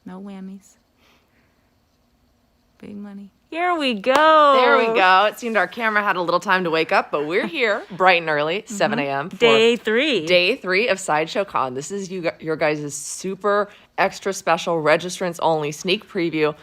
No whammies. Big money. Here we go. There we go. It seemed our camera had a little time to wake up, but we're here bright and early, 7 a.m. for Day 3. Day 3 of Sideshow Con. This is your guys' super extra special registrants only sneak preview.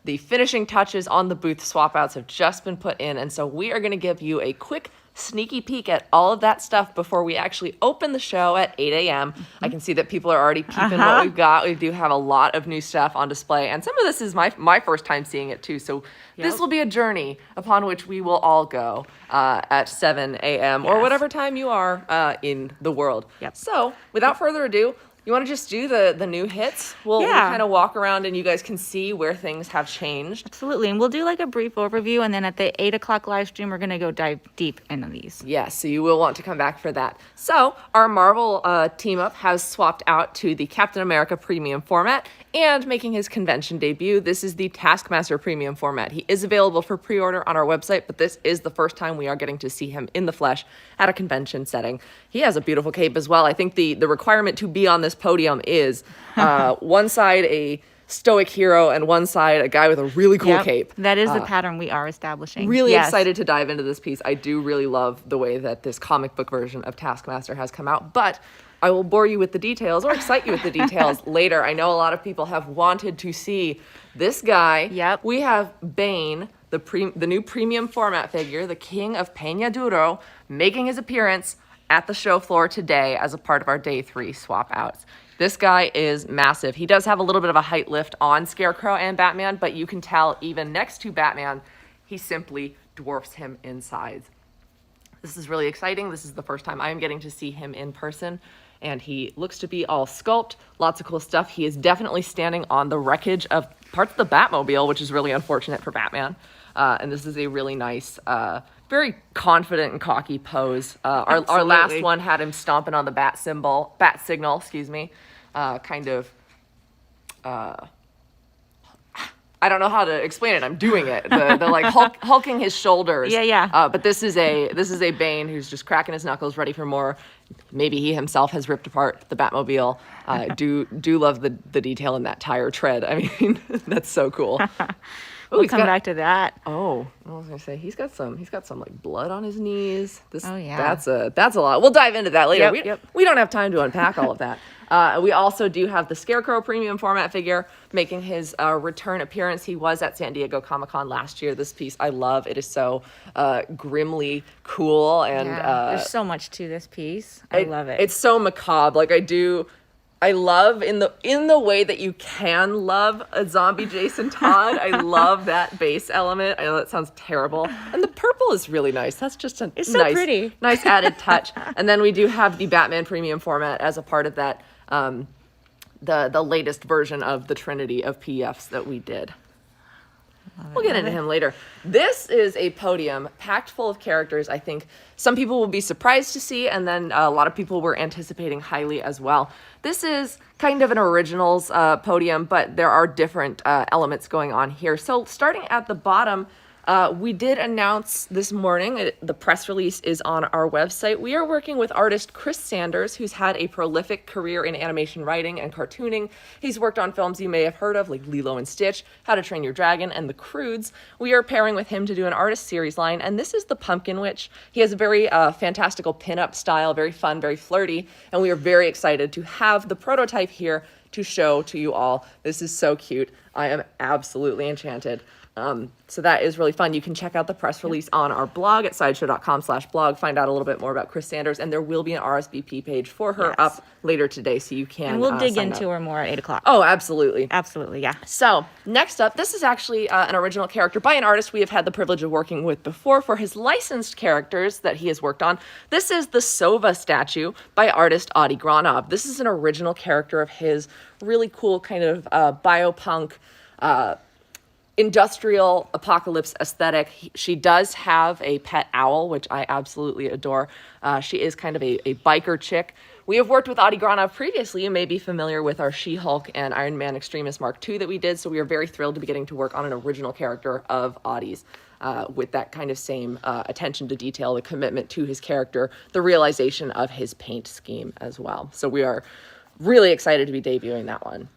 The finishing touches on the booth swap outs have just been put in, and so we are going to give you a quick sneaky peek at all of that stuff before we actually open the show at 8 a.m. I can see that people are already peeping what we've got. We do have a lot of new stuff on display, and some of this is my first time seeing it too, so this will be a journey upon which we will all go at 7 a.m. or whatever time you are in the world. So without further ado, you want to just do the new hits? We'll kind of walk around and you guys can see where things have changed. Absolutely. And we'll do like a brief overview. And then at the 8 o'clock live stream, we're going to go dive deep into these. Yes, so you will want to come back for that. So our Marvel team up has swapped out to the Captain America premium format and making his convention debut. This is the Taskmaster premium format. He is available for pre-order on our website, but this is the first time we are getting to see him in the flesh at a convention setting. He has a beautiful cape as well. I think the requirement to be on this podium is one side a stoic hero and one side a guy with a really cool cape. That is the pattern we are establishing. Really excited to dive into this piece. I do really love the way that this comic book version of Taskmaster has come out, but I will bore you with the details or excite you with the details later. I know a lot of people have wanted to see this guy. We have Bane, the new premium format figure, the King of Peña Duro, making his appearance at the show floor today as a part of our Day 3 swap outs. This guy is massive. He does have a little bit of a height lift on Scarecrow and Batman, but you can tell even next to Batman, he simply dwarfs him in size. This is really exciting. This is the first time I'm getting to see him in person, and he looks to be all sculpt, lots of cool stuff. He is definitely standing on the wreckage of parts of the Batmobile, which is really unfortunate for Batman. And this is a really nice, very confident and cocky pose. Our last one had him stomping on the bat signal, kind of, I don't know how to explain it. I'm doing it. The like hulking his shoulders. But this is a Bane who's just cracking his knuckles, ready for more. Maybe he himself has ripped apart the Batmobile. Do love the detail in that tire tread. I mean, that's so cool. We'll come back to that. Oh, I was gonna say he's got some like blood on his knees. That's a lot. We'll dive into that later. We don't have time to unpack all of that. We also do have the Scarecrow premium format figure making his return appearance. He was at San Diego Comic-Con last year. This piece I love. It is so grimly cool, and there's so much to this piece. I love it. It's so macabre. Like I love in the way that you can love a zombie Jason Todd. I love that base element. I know that sounds terrible. And the purple is really nice. That's just a pretty. Nice added touch. And then we do have the Batman premium format as a part of that, the latest version of the Trinity of PDFs that we did. We'll get into him later. This is a podium packed full of characters I think some people will be surprised to see, and then a lot of people were anticipating highly as well. This is kind of an originals podium, but there are different elements going on here. So starting at the bottom, we did announce this morning, the press release is on our website. We are working with artist Chris Sanders, who's had a prolific career in animation writing and cartooning. He's worked on films you may have heard of, like Lilo and Stitch, How to Train Your Dragon, and The Croods. We are pairing with him to do an artist series line, and this is the Pumpkin Witch. He has a very fantastical pinup style, very fun, very flirty, and we are very excited to have the prototype here to show to you all. This is so cute. I am absolutely enchanted. So that is really fun. You can check out the press release on our blog at sideshow.com/blog, find out a little bit more about Chris Sanders, and there will be an RSVP page for her up later today, so you can And we'll dig into her more at 8 o'clock. Oh, absolutely. Absolutely, yeah. So next up, this is actually an original character by an artist we have had the privilege of working with before for his licensed characters that he has worked on. This is the Sova statue by artist Adi Granov. This is an original character of his, really cool kind of biopunk, industrial apocalypse aesthetic. She does have a pet owl, which I absolutely adore. She is kind of a biker chick. We have worked with Adi Granov previously. You may be familiar with our She-Hulk and Iron Man Extremis Mark II that we did, so we are very thrilled to be getting to work on an original character of Adi's with that kind of same attention to detail, the commitment to his character, the realization of his paint scheme as well. So we are really excited to be debuting that one.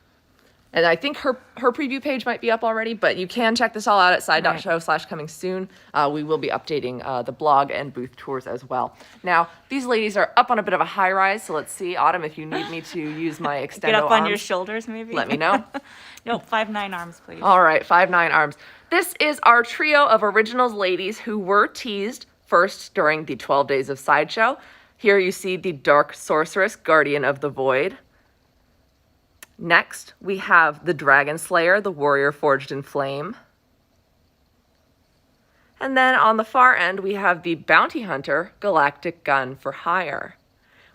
And I think her preview page might be up already, but you can check this all out at side.show/coming soon. We will be updating the blog and booth tours as well. Now, these ladies are up on a bit of a high rise, so let's see, Autumn, if you need me to use my extendo Get up on your arms, shoulders, maybe. let me know. Nope, 5'9" arms, please. All right, 5'9" arms. This is our trio of originals ladies who were teased first during the 12 Days of Sideshow. Here you see the Dark Sorceress, Guardian of the Void. Next, we have the Dragon Slayer, the Warrior Forged in Flame. And then on the far end, we have the Bounty Hunter, Galactic Gun for Hire.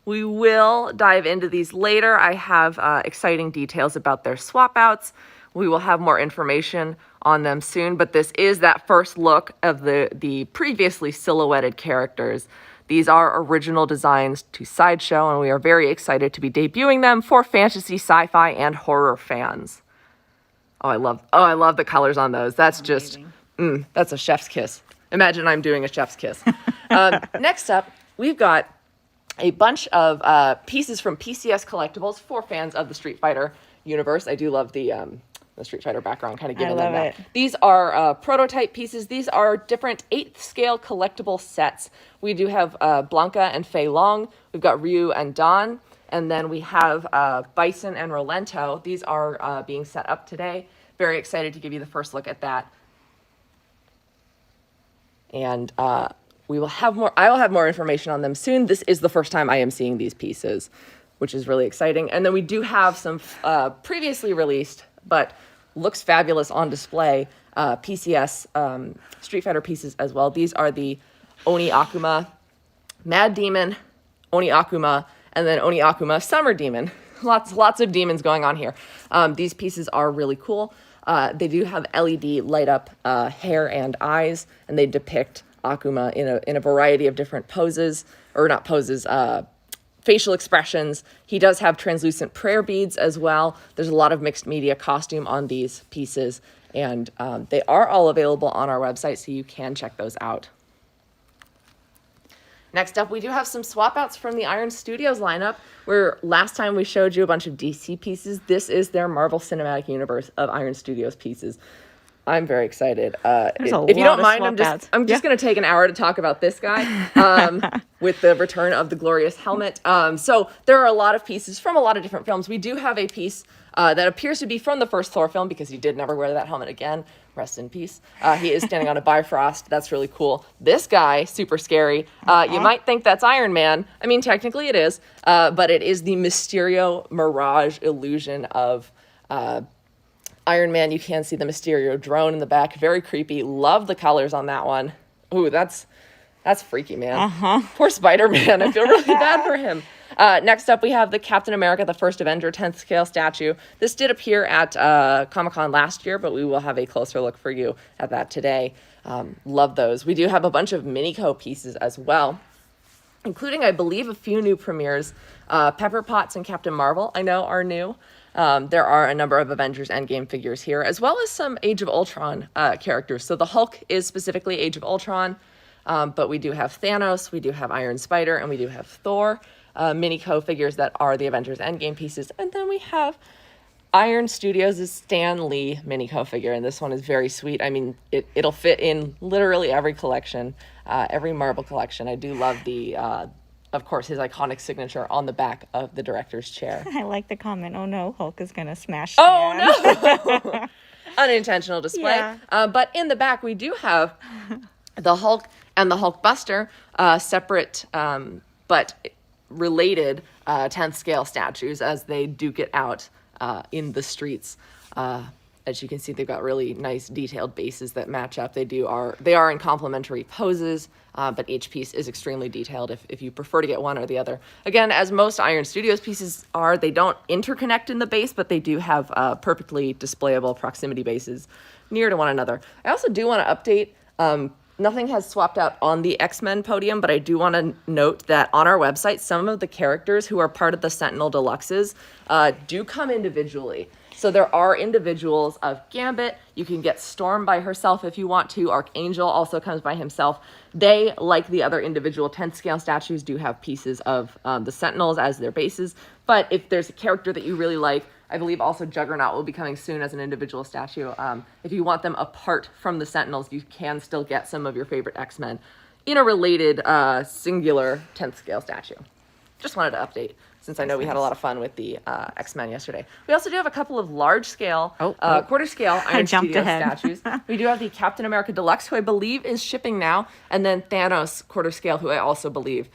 We will dive into these later. I have exciting details about their swap outs. We will have more information on them soon, but this is that first look of the previously silhouetted characters. These are original designs to Sideshow, and we are very excited to be debuting them for fantasy, sci-fi, and horror fans. Oh, I love the colors on those. That's just, that's a chef's kiss. Imagine I'm doing a chef's kiss. Next up, we've got a bunch of pieces from PCS Collectibles for fans of the Street Fighter universe. I do love the Street Fighter background, kind of giving them that. These are prototype pieces. These are different 8th scale collectible sets. We do have Blanca and Fei Long. We've got Ryu and Don. And then we have Bison and Rolento. These are being set up today. Very excited to give you the first look at that. And we will have more. I will have more information on them soon. This is the first time I am seeing these pieces, which is really exciting. And then we do have some previously released, but looks fabulous on display, PCS Street Fighter pieces as well. These are the Oni Akuma Mad Demon, Oni Akuma, and then Oni Akuma Summer Demon. Lots of demons going on here. These pieces are really cool. They do have LED light up hair and eyes, and they depict Akuma in a variety of different poses, or not poses, facial expressions. He does have translucent prayer beads as well. There's a lot of mixed media costume on these pieces, and they are all available on our website, so you can check those out. Next up, we do have some swap outs from the Iron Studios lineup, where last time we showed you a bunch of DC pieces. This is their Marvel Cinematic Universe of Iron Studios pieces. I'm very excited. If you don't mind, I'm just going to take an hour to talk about this guy with the return of the glorious helmet. So there are a lot of pieces from a lot of different films. We do have a piece that appears to be from the first Thor film, because he did never wear that helmet again. Rest in peace. He is standing on a Bifrost. That's really cool. This guy, super scary. You might think that's Iron Man. I mean, technically it is, but it is the Mysterio Mirage illusion of Iron Man. You can see the Mysterio drone in the back. Very creepy. Love the colors on that one. Ooh, that's freaky, man. Poor Spider-Man. I feel really bad for him. Next up, we have the Captain America, the First Avenger 10th scale statue. This did appear at Comic-Con last year, but we will have a closer look for you at that today. Love those. We do have a bunch of Minico pieces as well, including, I believe, a few new premieres. Pepper Potts and Captain Marvel, I know, are new. There are a number of Avengers Endgame figures here, as well as some Age of Ultron characters. So the Hulk is specifically Age of Ultron, but we do have Thanos, we do have Iron Spider, and we do have Thor. Minico figures that are the Avengers Endgame pieces. And then we have Iron Studios' Stan Lee Minico figure, and this one is very sweet. I mean, it'll fit in literally every collection, every Marvel collection. I do love the, of course, his iconic signature on the back of the director's chair. I like the comment, "Oh no, Hulk is going to smash Stan." Oh no! Unintentional display. Yeah. But in the back, we do have the Hulk and the Hulkbuster, separate but related 10th scale statues as they duke it out in the streets. As you can see, they've got really nice detailed bases that match up. They are in complementary poses, but each piece is extremely detailed if you prefer to get one or the other. Again, as most Iron Studios pieces are, they don't interconnect in the base, but they do have perfectly displayable proximity bases near to one another. I also do want to update, nothing has swapped out on the X-Men podium, but I do want to note that on our website, some of the characters who are part of the Sentinel Deluxes do come individually. So there are individuals of Gambit. You can get Storm by herself if you want to. Archangel also comes by himself. They, like the other individual 10th scale statues, do have pieces of the Sentinels as their bases. But if there's a character that you really like, I believe also Juggernaut will be coming soon as an individual statue. If you want them apart from the Sentinels, you can still get some of your favorite X-Men in a related singular 10th scale statue. Just wanted to update, since I know we had a lot of fun with the X-Men yesterday. We also do have a couple of large-scale, quarter-scale Iron Studios statues. We do have the Captain America Deluxe, who I believe is shipping now, and then Thanos quarter-scale, who I also believe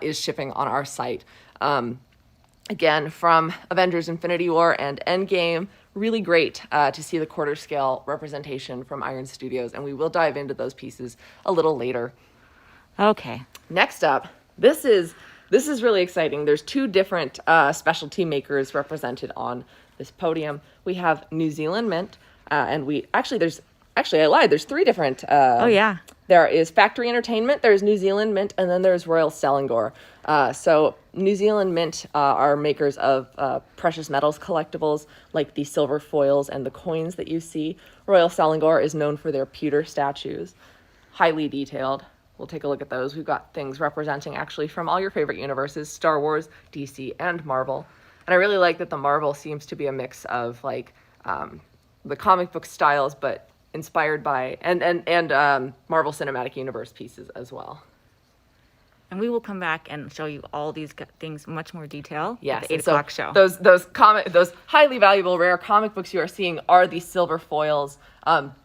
is shipping on our site. Again, from Avengers Infinity War and Endgame, really great to see the quarter-scale representation from Iron Studios, and we will dive into those pieces a little later. Okay. Next up, this is really exciting. There's two different specialty makers represented on this podium. We have New Zealand Mint, and I lied. There's three different. There is Factory Entertainment, there's New Zealand Mint, and then there's Royal Selangor. So New Zealand Mint are makers of precious metals collectibles, like the silver foils and the coins that you see. Royal Selangor is known for their pewter statues, highly detailed. We'll take a look at those. We've got things representing actually from all your favorite universes, Star Wars, DC, and Marvel. And I really like that the Marvel seems to be a mix of like the comic book styles, but inspired by and Marvel Cinematic Universe pieces as well. And we will come back and show you all these things in much more detail Yes, at the 8 o'clock show. Those highly valuable, rare comic books you are seeing are the silver foils,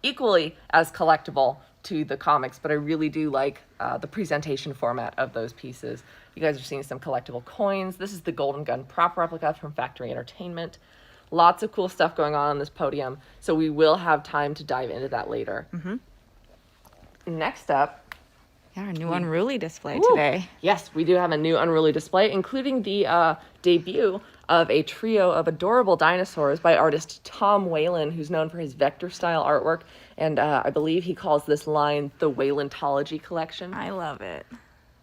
equally as collectible to the comics, but I really do like the presentation format of those pieces. You guys are seeing some collectible coins. This is the Golden Gun prop replica from Factory Entertainment. Lots of cool stuff going on this podium, so we will have time to dive into that later. Mm-hmm. Next up, our new Unruly display today. Yes, we do have a new Unruly display, including the debut of a trio of adorable dinosaurs by artist Tom Whalen, who's known for his vector-style artwork, and I believe he calls this line the Whalentology collection. I love it.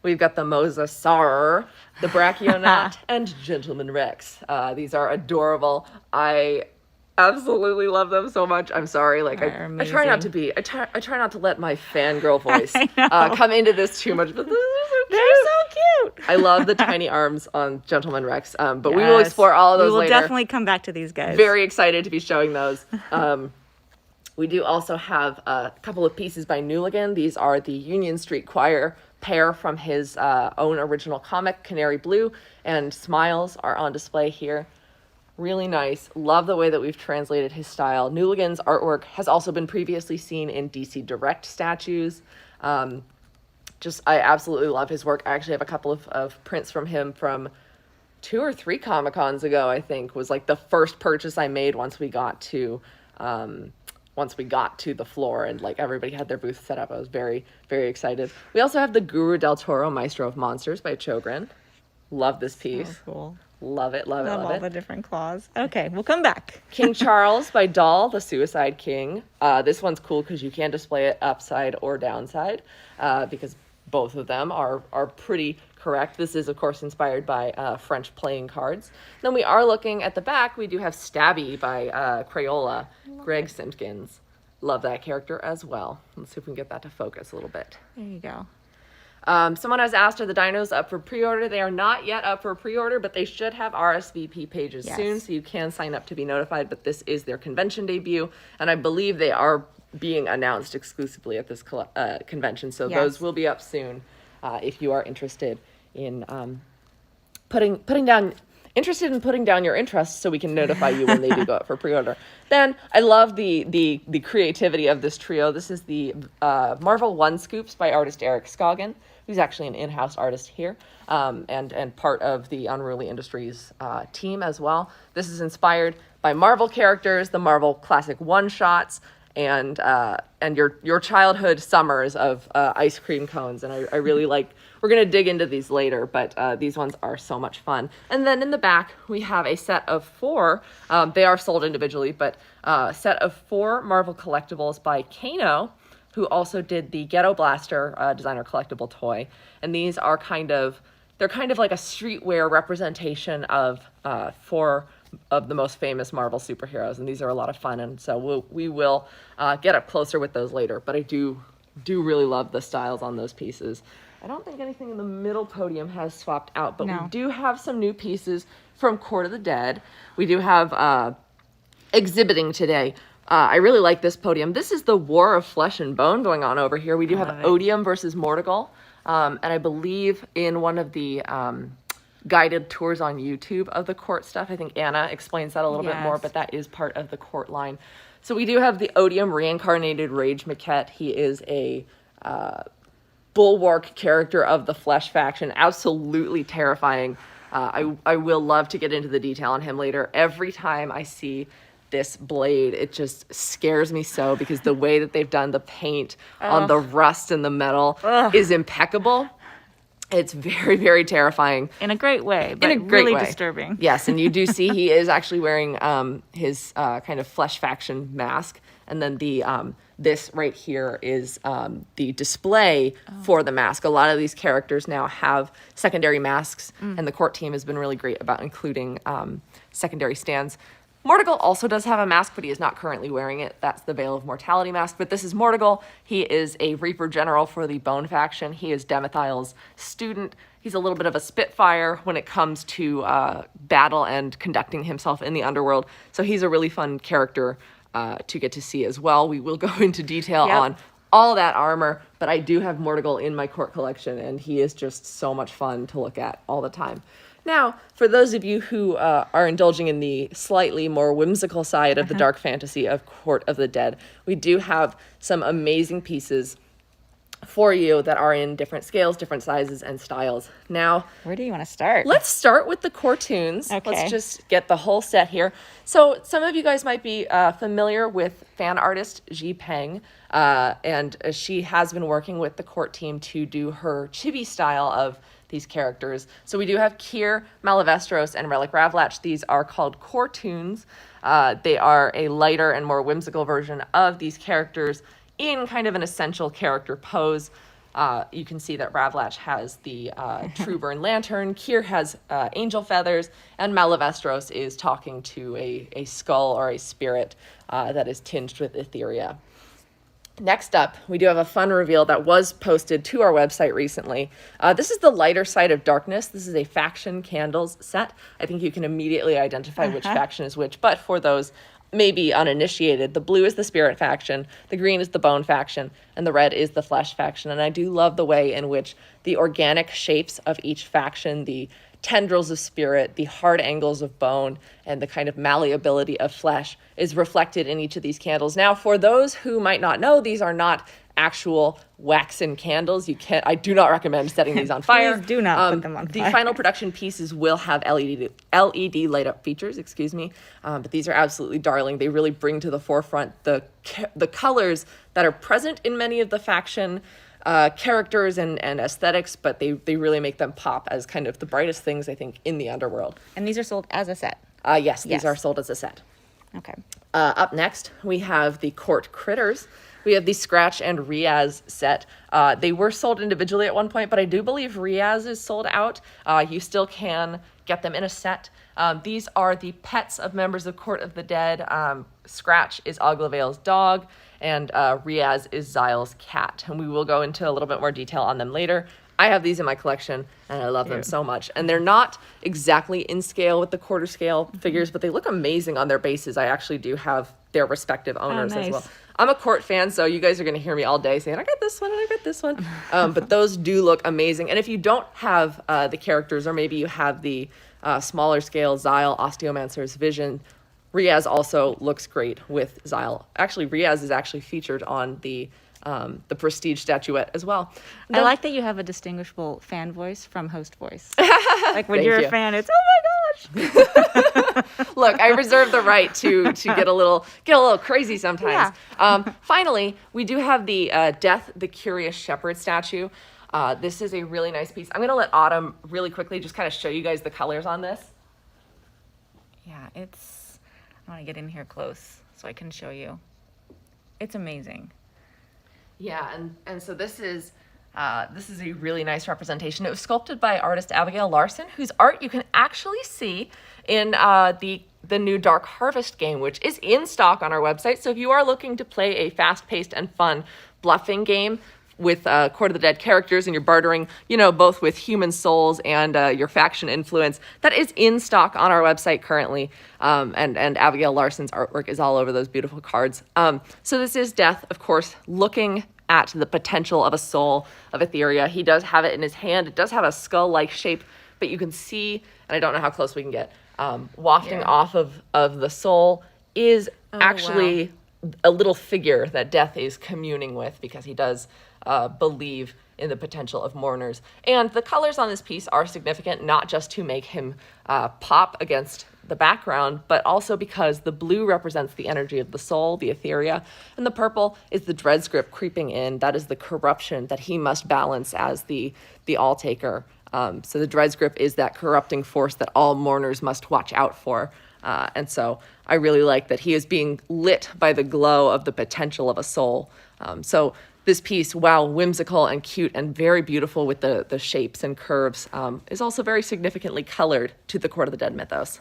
We've got the Mosasaur, the Brachionaut, and Gentleman Rex. These are adorable. I absolutely love them so much. I'm sorry, like I try not to let my fangirl voice come into this too much, but they're so cute. I love the tiny arms on Gentleman Rex, but we will explore all of those later. We will definitely come back to these guys. Very excited to be showing those. We do also have a couple of pieces by Newligan. These are the Union Street Choir pair from his own original comic, Canary Blue, and Smiles are on display here. Really nice. Love the way that we've translated his style. Newligan's artwork has also been previously seen in DC Direct statues. I absolutely love his work. I actually have a couple of prints from him from 2 or 3 Comic-Cons ago, I think, was like the first purchase I made once we got to the floor and like everybody had their booth set up. I was very, very excited. We also have the Guru del Toro Maestro of Monsters by Chogren. Love this piece. So cool. Love it, love it, love all it. the different claws. Okay, we'll come back. King Charles by Dahl, the Suicide King. This one's cool because you can display it upside or downside because both of them are pretty correct. This is, of course, inspired by French playing cards. Then we are looking at the back. We do have Stabby by Crayola, Greg Simpkins. Love that character as well. Let's see if we can get that to focus a little bit. There you go. Someone has asked, are the dinos up for pre-order? They are not yet up for pre-order, but they should have RSVP pages soon, so you can sign up to be notified. But this is their convention debut, and I believe they are being announced exclusively at this convention, so those will be up soon if you are interested in putting down your interests, so we can notify you when they do go up for pre-order. Then I love the creativity of this trio. This is the Marvel One Scoops by artist Eric Scoggin, who's actually an in-house artist here and part of the Unruly Industries team as well. This is inspired by Marvel characters, the Marvel classic one-shots, and your childhood summers of ice cream cones. And I really like, we're going to dig into these later, but these ones are so much fun. And then in the back, we have a set of 4, they are sold individually, but a set of 4 Marvel collectibles by Kano, who also did the Ghetto Blaster designer collectible toy. And these are they're kind of like a streetwear representation of 4 of the most famous Marvel superheroes, and these are a lot of fun, and so we will get up closer with those later, but I do really love the styles on those pieces. I don't think anything in the middle podium has swapped out, but we do have some new pieces from Court of the Dead. We do have exhibiting today. I really like this podium. This is the War of Flesh and Bone going on over here. We do have Odium versus Mortigal. And I believe in one of the guided tours on YouTube of the court stuff, I think Anna explains that a little bit more, but that is part of the court line. So we do have the Odium reincarnated Rage Maquette. He is a bulwark character of the Flesh faction. Absolutely terrifying. I will love to get into the detail on him later. Every time I see this blade, it just scares me so, because the way that they've done the paint on the rust and the metal is impeccable. It's very, very terrifying. In a great way, but really disturbing. Yes, and you do see he is actually wearing his kind of Flesh faction mask. And then the this right here is the display for the mask. A lot of these characters now have secondary masks, and the court team has been really great about including secondary stands. Mortigal also does have a mask, but he is not currently wearing it. That's the Veil of Mortality mask. But this is Mortigal. He is a Reaper General for the Bone faction. He is Demethiel's student. He's a little bit of a spitfire when it comes to battle and conducting himself in the underworld. So he's a really fun character to get to see as well. We will go into detail on all that armor, but I do have Mortigal in my court collection, and he is just so much fun to look at all the time. Now, for those of you who are indulging in the slightly more whimsical side of the dark fantasy of Court of the Dead, we do have some amazing pieces for you that are in different scales, different sizes, and styles. Now, where do you want to start? Let's start with the Courtoons. Okay. Let's just get the whole set here. So some of you guys might be familiar with fan artist Ji Peng, and she has been working with the court team to do her chibi style of these characters. So we do have Kier, Malavestros, and Relic Ravlatch. These are called Courtoons. They are a lighter and more whimsical version of these characters in kind of an essential character pose. You can see that Ravlatch has the True Burn Lantern, Kier has angel feathers, and Malavestros is talking to a skull or a spirit that is tinged with Etheria. Next up, we do have a fun reveal that was posted to our website recently. This is the Lighter Side of Darkness. This is a faction candles set. I think you can immediately identify which faction is which, but for those maybe uninitiated, the blue is the Spirit faction, the green is the Bone faction, and the red is the Flesh faction. And I do love the way in which the organic shapes of each faction, the tendrils of spirit, the hard angles of bone, and the kind of malleability of flesh is reflected in each of these candles. Now, for those who might not know, these are not actual waxen candles. I do not recommend setting these on fire. Please do not put them on fire. The final production pieces will have LED light up features, but these are absolutely darling. They really bring to the forefront the colors that are present in many of the faction characters and aesthetics, but they really make them pop as kind of the brightest things, I think, in the underworld. And these are sold as a set? Yes, these are sold as a set. Okay. Up next, we have the Court Critters. We have the Scratch and Riaz set. They were sold individually at one point, but I do believe Riaz is sold out. You still can get them in a set. These are the pets of members of Court of the Dead. Scratch is Aglavale's dog, and Riaz is Zyle's cat. And we will go into a little bit more detail on them later. I have these in my collection, and I love them so much. And they're not exactly in scale with the quarter scale figures, but they look amazing on their bases. I actually do have their respective owners as well. I'm a Court fan, so you guys are going to hear me all day saying, I got this one and I got this one. But those do look amazing. And if you don't have the characters, or maybe you have the smaller scale Zyle, Osteomancer's Vision, Riaz also looks great with Zyle. Actually, Riaz is actually featured on the Prestige statuette as well. I like that you have a distinguishable fan voice from host voice. Like when you're a fan, it's, oh my gosh. Look, I reserve the right to get a little crazy sometimes. Yeah. Finally, we do have the Death the Curious Shepherd statue. This is a really nice piece. I'm going to let Autumn really quickly just kind of show you guys the colors on this. Yeah, I want to get in here close so I can show you. It's amazing. Yeah, and so this is a really nice representation. It was sculpted by artist Abigail Larson, whose art you can actually see in the new Dark Harvest game, which is in stock on our website. So if you are looking to play a fast-paced and fun bluffing game with Court of the Dead characters and you're bartering, both with human souls and your faction influence, that is in stock on our website currently. And Abigail Larson's artwork is all over those beautiful cards. So this is Death, of course, looking at the potential of a soul of Etheria. He does have it in his hand. It does have a skull-like shape, but you can see, and I don't know how close we can get, wafting off of the soul is actually a little figure that Death is communing with, because he does believe in the potential of mourners. And the colors on this piece are significant, not just to make him pop against the background, but also because the blue represents the energy of the soul, the Etheria, and the purple is the dread script creeping in. That is the corruption that he must balance as the all-taker. So the dread script is that corrupting force that all mourners must watch out for. And so I really like that he is being lit by the glow of the potential of a soul. So this piece, while whimsical and cute and very beautiful with the shapes and curves, is also very significantly colored to the Court of the Dead mythos.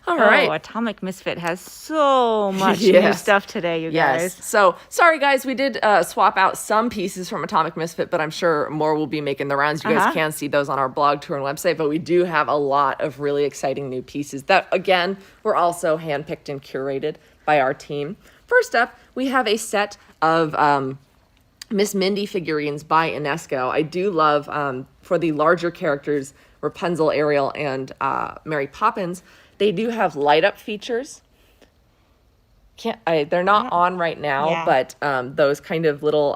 All right. Atomic Misfit has so much new stuff today, you guys. So, sorry, guys, we did swap out some pieces from Atomic Misfit, but I'm sure more will be making the rounds. You guys can see those on our blog, tour, and website, but we do have a lot of really exciting new pieces that, again, were also handpicked and curated by our team. First up, we have a set of Miss Mindy figurines by Inesco. I do love, for the larger characters, Rapunzel, Ariel, and Mary Poppins, they do have light-up features. They're not on right now, but those kind of little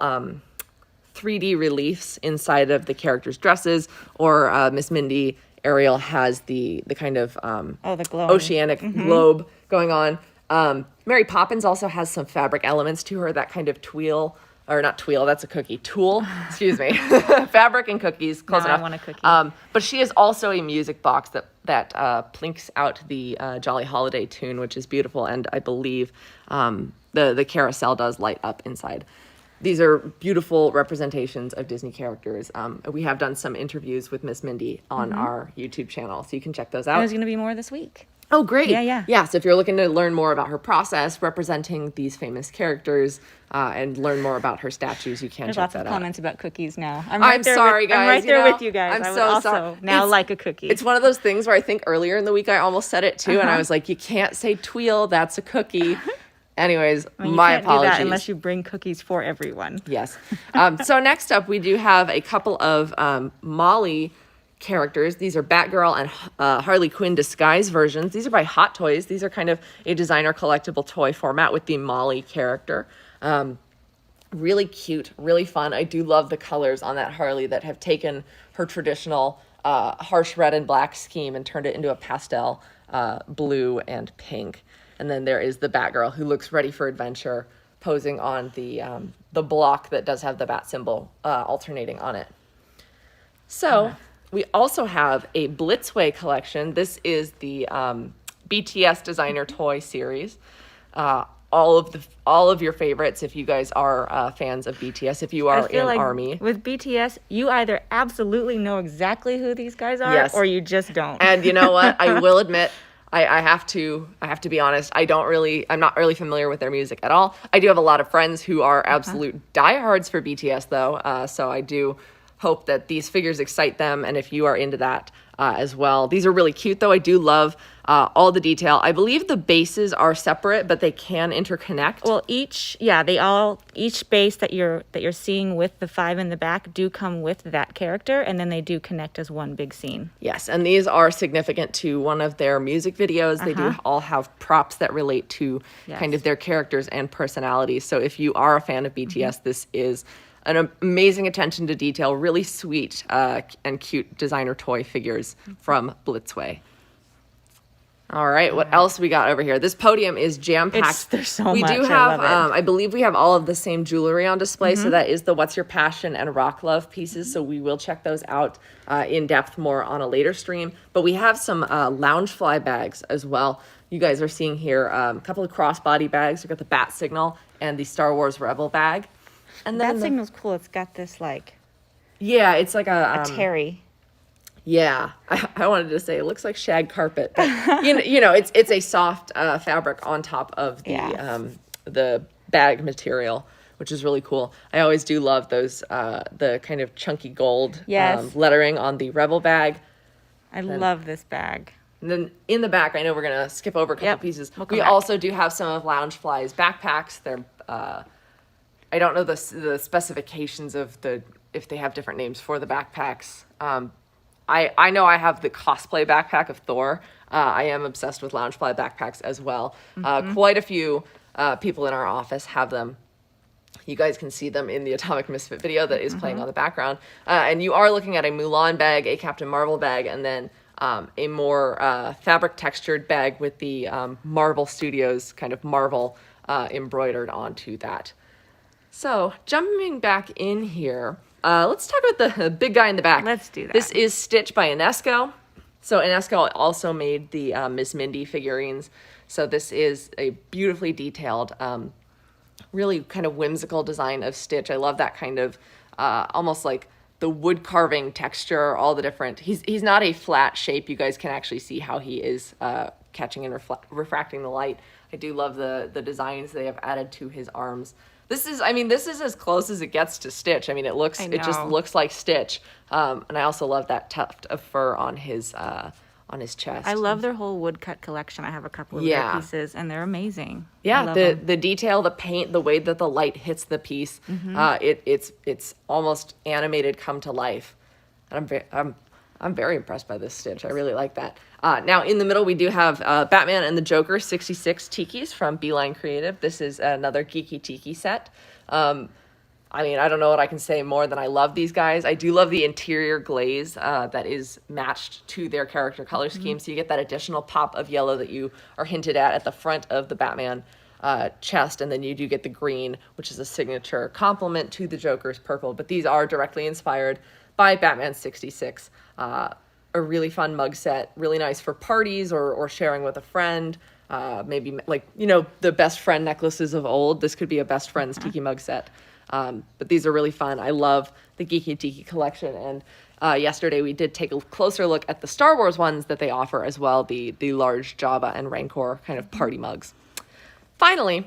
3D reliefs inside of the characters' dresses, or Miss Mindy, Ariel has the kind of the oceanic globe going on. Mary Poppins also has some fabric elements to her, that kind of tulle, or not tulle, that's a cookie, tulle, excuse me, fabric and cookies, close enough. I want a cookie. But she is also a music box that plinks out the Jolly Holiday tune, which is beautiful, and I believe the carousel does light up inside. These are beautiful representations of Disney characters. We have done some interviews with Miss Mindy on our YouTube channel, so you can check those out. And there's going to be more this week. Oh, great. Yeah. So if you're looking to learn more about her process representing these famous characters and learn more about her statues, you can There's check lots that of out. comments about cookies now. I'm sorry, guys. I'm right there with you guys. I'm I would so also sorry. now like a cookie. It's one of those things where I think earlier in the week I almost said it too, and I was like, you can't say tweel, that's a cookie. Anyways, my apologies. Do that unless you bring cookies for everyone. Yes. So next up, we do have a couple of Molly characters. These are Batgirl and Harley Quinn disguise versions. These are by Hot Toys. These are kind of a designer collectible toy format with the Molly character. Really cute, really fun. I do love the colors on that Harley that have taken her traditional harsh red and black scheme and turned it into a pastel blue and pink. And then there is the Batgirl, who looks ready for adventure, posing on the block that does have the bat symbol alternating on it. So we also have a Blitzway collection. This is the BTS designer toy series. All of your favorites, if you guys are fans of BTS, if you are in like ARMY. With BTS, you either absolutely know exactly who these guys are, or you just don't. And you know what? I will admit, I have to be honest. I'm not really familiar with their music at all. I do have a lot of friends who are absolute diehards for BTS, though. So I do hope that these figures excite them, and if you are into that as well. These are really cute, though. I do love all the detail. I believe the bases are separate, but they can interconnect. Well, each base that you're seeing with the 5 in the back do come with that character, and then they do connect as one big scene. Yes, and these are significant to one of their music videos. They do all have props that relate to kind of their characters and personalities. So if you are a fan of BTS, this is an amazing attention to detail, really sweet and cute designer toy figures from Blitzway. All right, what else we got over here? This podium is jam-packed. There's so we much. do have, I love it. I believe we have all of the same jewelry on display. So that is the What's Your Passion and Rock Love pieces. So we will check those out in depth more on a later stream. But we have some Loungefly bags as well. You guys are seeing here a couple of crossbody bags. We've got the Bat Signal and the Star Wars Rebel bag. And then That Signal's cool. It's got this it's like a terry. Yeah, I wanted to say it looks like shag carpet, but you know, it's a soft fabric on top of the bag material, which is really cool. I always do love those, the kind of chunky gold Yes. lettering on the Rebel bag. I love this bag. And then in the back, I know we're going to skip over a couple pieces. We'll come We back. also do have some of Loungefly's backpacks. They're, I don't know the specifications of if they have different names for the backpacks. I know I have the cosplay backpack of Thor. I am obsessed with Loungefly backpacks as well. Quite a few people in our office have them. You guys can see them in the Atomic Misfit video that is playing on the background. And you are looking at a Mulan bag, a Captain Marvel bag, and then a more fabric textured bag with the Marvel Studios kind of Marvel embroidered onto that. So jumping back in here, let's talk about the big guy in the back. Let's do that. This is Stitch by Inesco. So Inesco also made the Miss Mindy figurines. So this is a beautifully detailed, really kind of whimsical design of Stitch. I love that kind of almost like the wood carving texture, all the different. He's not a flat shape. You guys can actually see how he is catching and refracting the light. I do love the designs they have added to his arms. This is as close as it gets to Stitch. I mean, it just looks like Stitch. And I also love that tuft of fur on his chest. I love their whole woodcut collection. I have a couple of their pieces, and they're amazing. Yeah, the detail, the paint, the way that the light hits the piece, it's almost animated come to life. And I'm very impressed by this Stitch. I really like that. Now in the middle we do have Batman and the Joker 66 Tikis from Beeline Creative. This is another geeky tiki set. I mean, I don't know what I can say more than I love these guys. I do love the interior glaze that is matched to their character color scheme. So you get that additional pop of yellow that you are hinted at the front of the Batman chest. And then you do get the green, which is a signature complement to the Joker's purple. But these are directly inspired by Batman 66. A really fun mug set, really nice for parties or sharing with a friend. Maybe like, the best friend necklaces of old. This could be a best friend's tiki mug set. But these are really fun. I love the Geeky Tiki collection. And yesterday we did take a closer look at the Star Wars ones that they offer as well, the large Jabba and Rancor kind of party mugs. Finally,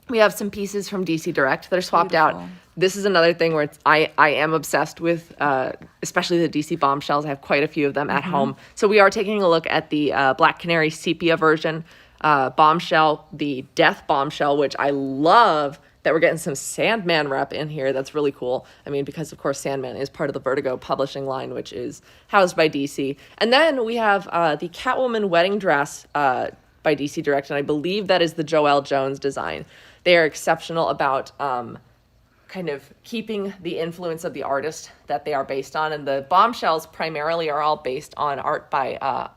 we have some pieces from DC Direct that are swapped out. This is another thing where I am obsessed with, especially the DC Bombshells. I have quite a few of them at home. So we are taking a look at the Black Canary Sepia version bombshell, the Death Bombshell, which I love that we're getting some Sandman rep in here. That's really cool. I mean, because of course Sandman is part of the Vertigo publishing line, which is housed by DC. And then we have the Catwoman wedding dress by DC Direct, and I believe that is the Joelle Jones design. They are exceptional about kind of keeping the influence of the artist that they are based on. And the bombshells primarily are all based on art by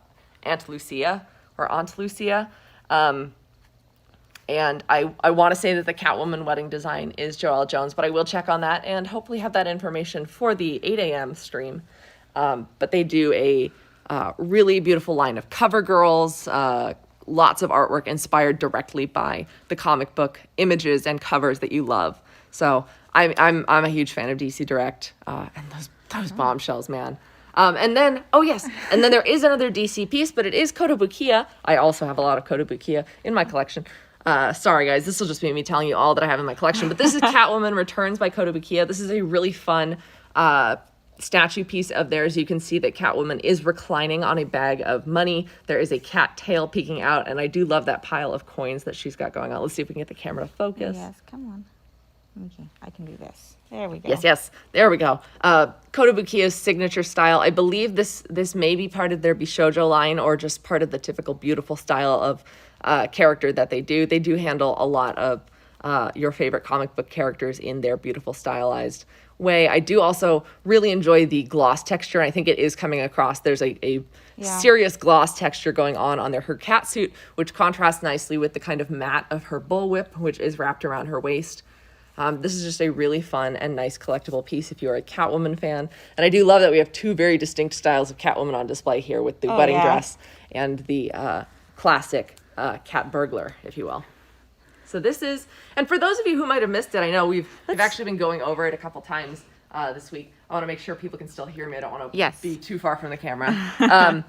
Aunt Lucia. And I want to say that the Catwoman wedding design is Joelle Jones, but I will check on that and hopefully have that information for the 8 a.m. stream. But they do a really beautiful line of cover girls, lots of artwork inspired directly by the comic book images and covers that you love. So I'm a huge fan of DC Direct, and those bombshells, man. And then there is another DC piece, but it is Kotobukiya. I also have a lot of Kotobukiya in my collection. Sorry guys, this will just be me telling you all that I have in my collection, but this is Catwoman Returns by Kotobukiya. This is a really fun statue piece of theirs. You can see that Catwoman is reclining on a bag of money. There is a cat tail peeking out, and I do love that pile of coins that she's got going on. Let's see if we can get the camera to focus. Yes, come on. Okay, I can do this. There we go. Yes, there we go. Kotobukiya's signature style. I believe this may be part of their Bishoujo line or just part of the typical beautiful style of character that they do. They do handle a lot of your favorite comic book characters in their beautiful stylized way. I do also really enjoy the gloss texture. I think it is coming across. There's a serious gloss texture going on her cat suit, which contrasts nicely with the kind of matte of her bullwhip, which is wrapped around her waist. This is just a really fun and nice collectible piece if you're a Catwoman fan. And I do love that we have two very distinct styles of Catwoman on display here with the wedding dress and the classic cat burglar, if you will. So this is, and for those of you who might have missed it, I know we've actually been going over it a couple times this week. I want to make sure people can still hear me. I don't want to be too far from the camera.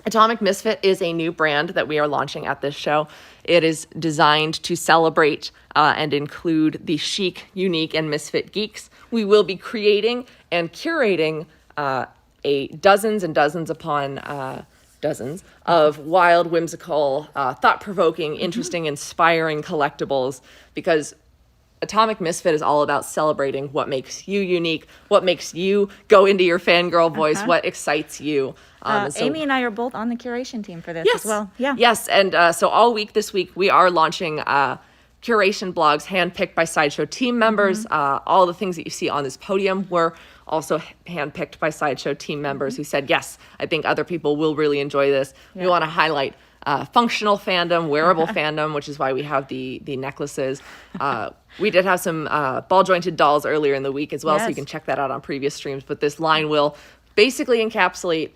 Atomic Misfit is a new brand that we are launching at this show. It is designed to celebrate and include the chic, unique, and misfit geeks. We will be creating and curating dozens and dozens upon dozens of wild, whimsical, thought-provoking, interesting, inspiring collectibles, because Atomic Misfit is all about celebrating what makes you unique, what makes you go into your fangirl voice, what excites you. Amy and I are both on the curation team for this Yes. as well. Yeah. Yes, and so all week this week we are launching curation blogs handpicked by Sideshow team members. All the things that you see on this podium were also handpicked by Sideshow team members who said, yes, I think other people will really enjoy this. We want to highlight functional fandom, wearable fandom, which is why we have the necklaces. We did have some ball jointed dolls earlier in the week as well, so you can check that out on previous streams. But this line will basically encapsulate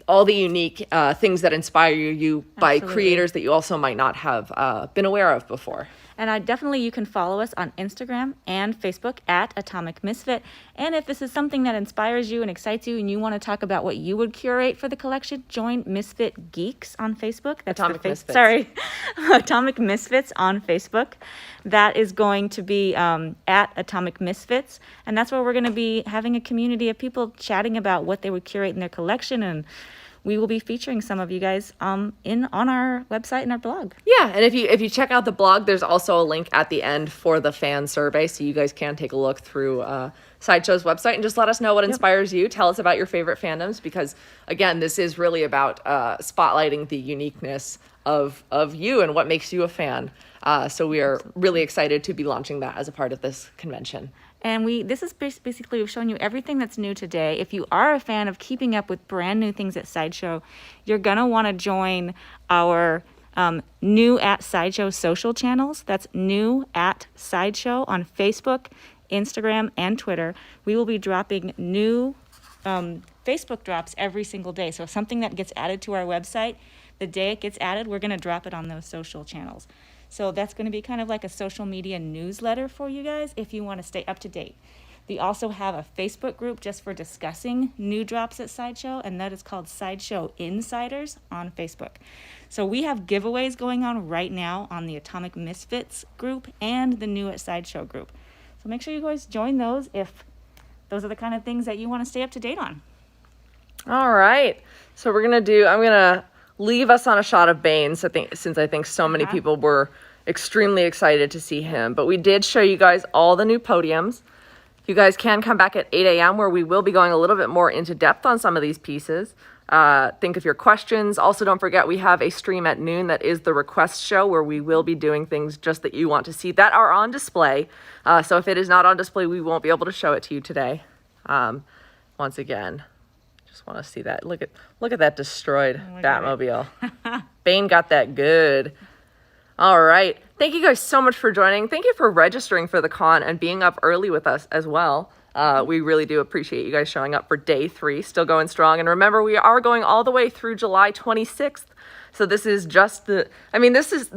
all the unique things that inspire you by creators that you also might not have been aware of before. And definitely you can follow us on Instagram and Facebook at Atomic Misfit. And if this is something that inspires you and excites you and you want to talk about what you would curate for the collection, join Misfit Geeks on Facebook. That's Atomic Misfits. Sorry, Atomic Misfits on Facebook. That is going to be at Atomic Misfits. And that's where we're going to be having a community of people chatting about what they would curate in their collection, and we will be featuring some of you guys on our website and our blog. Yeah, and if you check out the blog, there's also a link at the end for the fan survey, so you guys can take a look through Sideshow's website and just let us know what inspires you. Tell us about your favorite fandoms, because again, this is really about spotlighting the uniqueness of you and what makes you a fan. So we are really excited to be launching that as a part of this convention. And this is basically, we've shown you everything that's new today. If you are a fan of keeping up with brand new things at Sideshow, you're going to want to join our new at Sideshow social channels. That's new at Sideshow on Facebook, Instagram, and Twitter. We will be dropping new Facebook drops every single day. So if something that gets added to our website, the day it gets added, we're going to drop it on those social channels. So that's going to be kind of like a social media newsletter for you guys if you want to stay up to date. We also have a Facebook group just for discussing new drops at Sideshow, and that is called Sideshow Insiders on Facebook. So we have giveaways going on right now on the Atomic Misfits group and the new at Sideshow group. So make sure you guys join those if those are the kind of things that you want to stay up to date on. All right. So I'm going to leave us on a shot of Bane, since I think so many people were extremely excited to see him. But we did show you guys all the new podiums. You guys can come back at 8 a.m. where we will be going a little bit more into depth on some of these pieces. Think of your questions. Also, don't forget we have a stream at noon that is the request show, where we will be doing things just that you want to see that are on display. So if it is not on display, we won't be able to show it to you today. Once again, just want to see that. Look at that destroyed Batmobile. Bane got that good. All right. Thank you guys so much for joining. Thank you for registering for the con and being up early with us as well. We really do appreciate you guys showing up for day 3, still going strong. And remember, we are going all the way through July 26th. So this is just this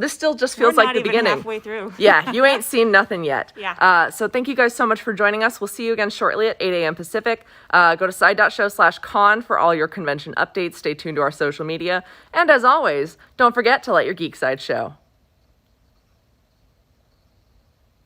still just feels like the beginning. Halfway through. Yeah, you ain't seen nothing yet. Yeah. So thank you guys so much for joining us. We'll see you again shortly at 8 a.m. Pacific. Go to side.show/con for all your convention updates. Stay tuned to our social media. And as always, don't forget to let your geek side show.